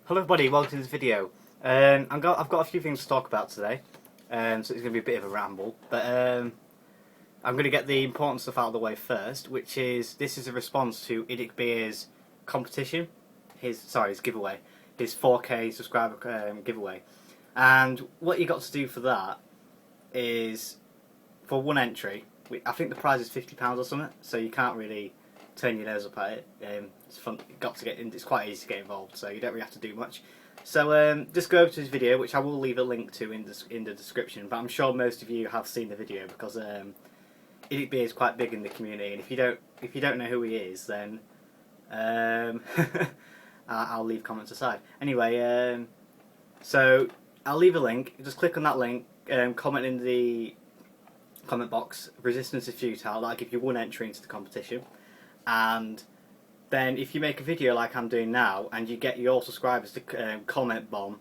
Hello everybody, welcome to this video. I've got a few things to talk about today, so it's going to be a bit of a ramble, but I'm going to get the important stuff out of the way first, which is, this is a response to Idic Beer's competition, his giveaway, his 4K subscriber giveaway. And what you got to do for that is, for one entry, I think the prize is £50 or something, so you can't really turn your nose up at it. It's fun. It's quite easy to get involved, so you don't really have to do much. So just go over to his video, which I will leave a link to in the description. But I'm sure most of you have seen the video because Idic Beer is quite big in the community, and if you don't know who he is, then I'll leave comments aside. Anyway, so I'll leave a link. Just click on that link. Comment in the comment box. Resistance is futile. That'll give you one entry into the competition. And then if you make a video like I'm doing now and you get your subscribers to comment bomb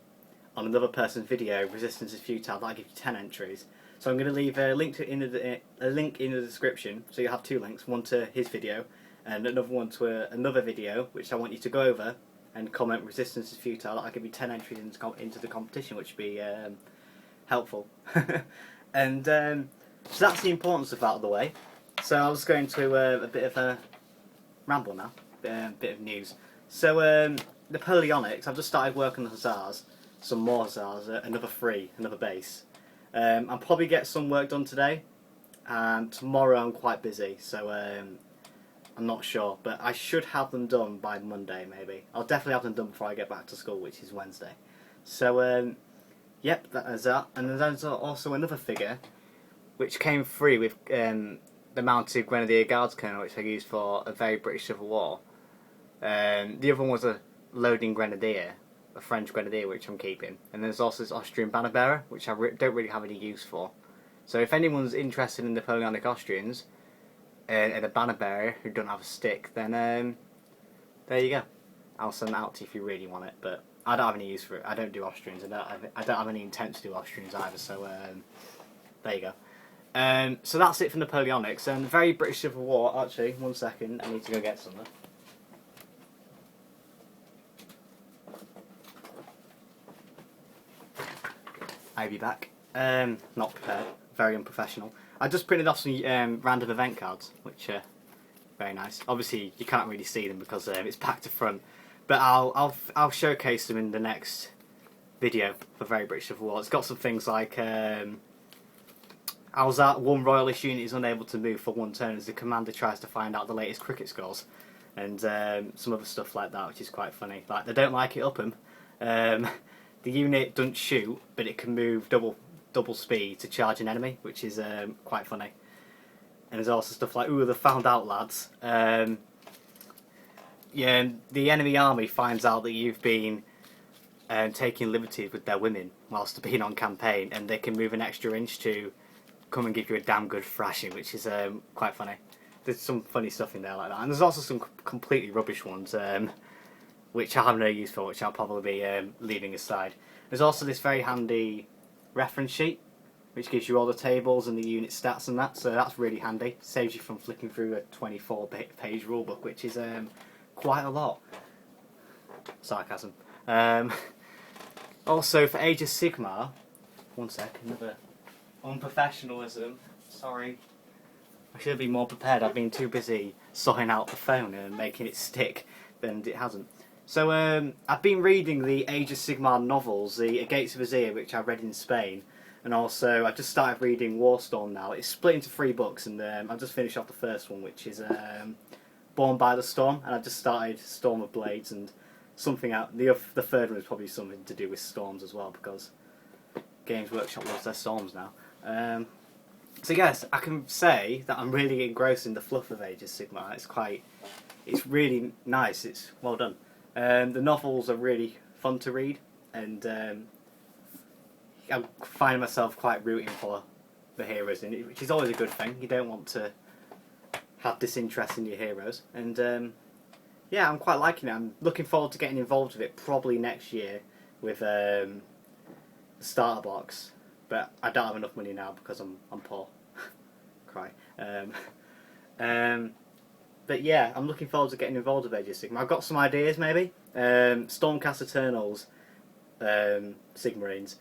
on another person's video, resistance is futile, that'll give you 10 entries. So I'm going to leave a link in the description, so you have two links, one to his video and another one to another video which I want you to go over and comment resistance is futile. That'll give you 10 entries into the competition, which would be helpful. And so that's the important stuff out of the way. So I'll just go into a bit of a ramble now, bit of news. So Napoleonics, I've just started working on the Hussars, some more Hussars, another base. I'll probably get some work done today, and tomorrow I'm quite busy, so I'm not sure, but I should have them done by Monday maybe. I'll definitely have them done before I get back to school, which is Wednesday. So yep, that is that. And then there's also another figure which came free with the mounted Grenadier Guards Colonel, which I used for a very British Civil War. The other one was a loading Grenadier, a French Grenadier, which I'm keeping. And there's also this Austrian Banner Bearer, which I don't really have any use for. So if anyone's interested in Napoleonic Austrians and a Banner Bearer who don't have a stick, then there you go. I'll send that out to you if you really want it, but I don't have any use for it. I don't do Austrians, and I don't have any intent to do Austrians either, so there you go. So that's it for Napoleonics, and the very British Civil War. Actually, one second, I need to go get something. I'll be back. Not prepared, very unprofessional. I just printed off some random event cards, which are very nice. Obviously, you can't really see them because it's back to front, but I'll showcase them in the next video for very British Civil War. It's got some things like. I was at one royalist unit is unable to move for one turn as the commander tries to find out the latest cricket scores, and some other stuff like that, which is quite funny. Like, they don't like it up 'em. The unit doesn't shoot, but it can move double speed to charge an enemy, which is quite funny. And there's also stuff like, ooh, they found out, lads. Yeah, the enemy army finds out that you've been taking liberties with their women whilst being on campaign, and they can move an extra inch to come and give you a damn good thrashing, which is quite funny. There's some funny stuff in there like that, and there's also some completely rubbish ones which I have no use for, which I'll probably be leaving aside. There's also this very handy reference sheet which gives you all the tables and the unit stats and that, so that's really handy. Saves you from flicking through a 24-page rulebook, which is quite a lot. Sarcasm. Also for Age of Sigmar, one sec, another unprofessionalism. Sorry. I should have been more prepared. I've been too busy sorting out the phone and making it stick, and it hasn't. So I've been reading the Age of Sigmar novels, the Gates of Azir, which I read in Spain, and also I've just started reading Warstorm now. It's split into 3 books, and I've just finished off the first one, which is Born by the Storm, and I've just started Storm of Blades, and something out. The third one is probably something to do with storms as well, because Games Workshop loves their storms now. So yes, I can say that I'm really engrossed in the fluff of Age of Sigmar. It's really nice. It's well done. The novels are really fun to read, and I find myself quite rooting for the heroes in it, which is always a good thing. You don't want to have disinterest in your heroes, and yeah, I'm quite liking it. I'm looking forward to getting involved with it probably next year with the starter box. But I don't have enough money now because I'm poor. Cry. But yeah, I'm looking forward to getting involved with Age of Sigmar. I've got some ideas maybe. Stormcast Eternals Sigmarines,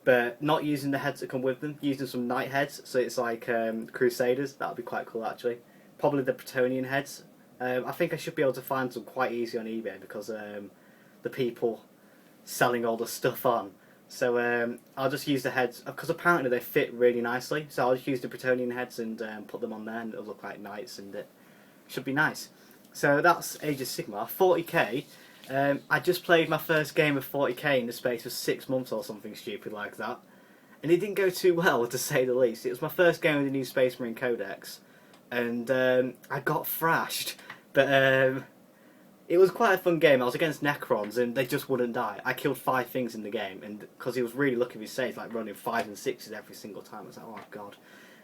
but not using the heads that come with them, using some knight heads, so it's like Crusaders. That would be quite cool actually. Probably the Bretonnian heads. I think I should be able to find some quite easy on eBay because the people selling all the stuff on. So I'll just use the heads, because apparently they fit really nicely, so I'll just use the Bretonnian heads and put them on there, and it'll look like knights, and it should be nice. So that's Age of Sigmar. 40k. I just played my first game of 40k in the space of 6 months or something stupid like that, and it didn't go too well, to say the least. It was my first game with the new Space Marine Codex, and I got thrashed, but it was quite a fun game. I was against Necrons and they just wouldn't die. I killed 5 things in the game, and because he was really lucky with his saves, like running 5 and 6s every single time. I was like, oh god.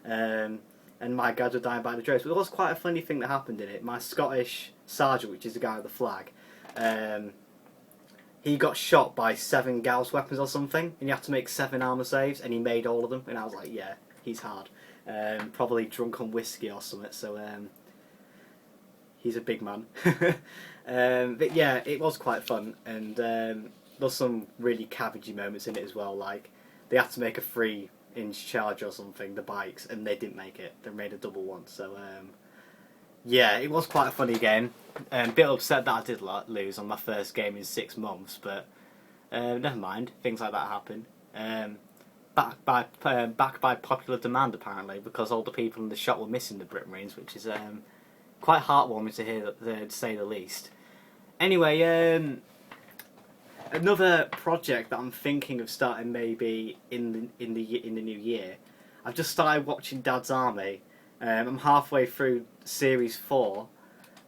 And my guys were dying by the droves. But it was quite a funny thing that happened in it. My Scottish sergeant, which is the guy with the flag, he got shot by 7 Gauss weapons or something, and you have to make 7 armor saves, and he made all of them. And I was like, yeah, he's hard. Probably drunk on whiskey or something, so he's a big man. But yeah, it was quite fun, and there's some really cabbagey moments in it as well, like they had to make a 3-inch charge or something, the bikes, and they didn't make it. They made a double one, so yeah, it was quite a funny game. A bit upset that I did lose on my first game in 6 months, but never mind, things like that happen. Backed by popular demand apparently, because all the people in the shop were missing the Brit Marines, which is quite heartwarming to hear, to say the least. Anyway, another project that I'm thinking of starting maybe in the new year. I've just started watching Dad's Army. I'm halfway through Series 4,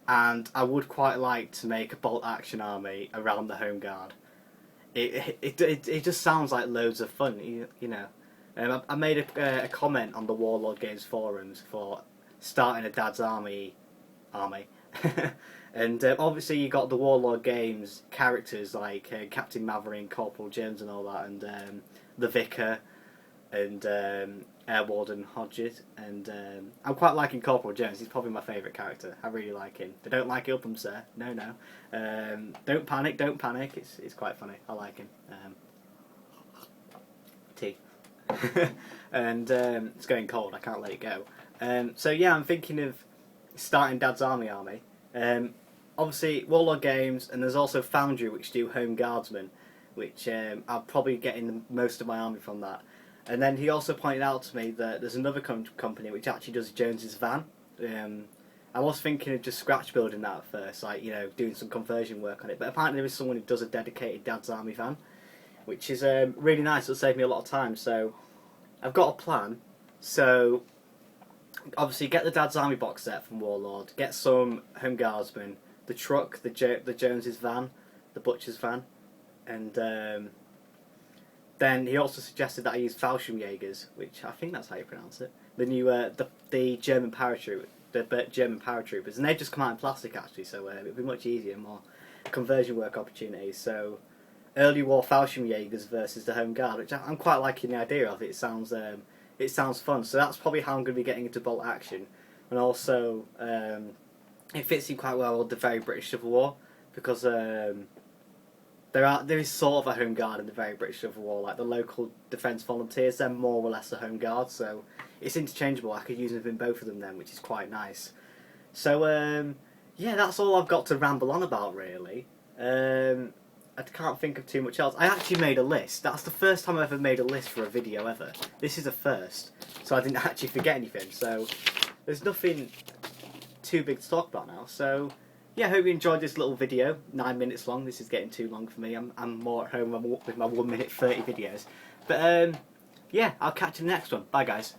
and I would quite like to make a bolt action army around the Home Guard. It just sounds like loads of fun, you know. I made a comment on the Warlord Games forums for starting a Dad's Army. And obviously you got the Warlord Games characters like Captain Maverick, Corporal Jones and all that, and the Vicar, and Air Warden Hodges, and I'm quite liking Corporal Jones. He's probably my favourite character. I really like him. They don't like Upham, sir. No. Don't panic. It's quite funny. I like him. Tea. And it's going cold. I can't let it go. So yeah, I'm thinking of starting Dad's Army. Obviously Warlord Games, and there's also Foundry, which do Home Guardsmen, which I'll probably get in most of my army from that. And then he also pointed out to me that there's another company which actually does Jones's van. I was thinking of just scratch building that at first, like, you know, doing some conversion work on it. But apparently there is someone who does a dedicated Dad's Army van, which is really nice. It'll save me a lot of time. So I've got a plan. So obviously get the Dad's Army box set from Warlord, get some Home Guardsmen, the truck, the Jones's van, the Butcher's van, and then he also suggested that I use Fallschirmjägers, which I think that's how you pronounce it. The new the German paratroopers, and they've just come out in plastic actually, so it'll be much easier, more conversion work opportunities. So early war Fallschirmjägers versus the Home Guard, which I'm quite liking the idea of. It sounds fun. So that's probably how I'm going to be getting into bolt action, and also it fits in quite well with the very British Civil War, because there is sort of a Home Guard in the very British Civil War, like the local defence volunteers. They're more or less a Home Guard, so it's interchangeable. I could use them in both of them then, which is quite nice. So yeah, that's all I've got to ramble on about really. I can't think of too much else. I actually made a list. That's the first time I've ever made a list for a video ever. This is a first, so I didn't actually forget anything. So there's nothing too big to talk about now. So yeah, I hope you enjoyed this little video. 9 minutes long. This is getting too long for me. I'm more at home with my 1 minute 30 videos. But yeah, I'll catch you in the next one. Bye guys.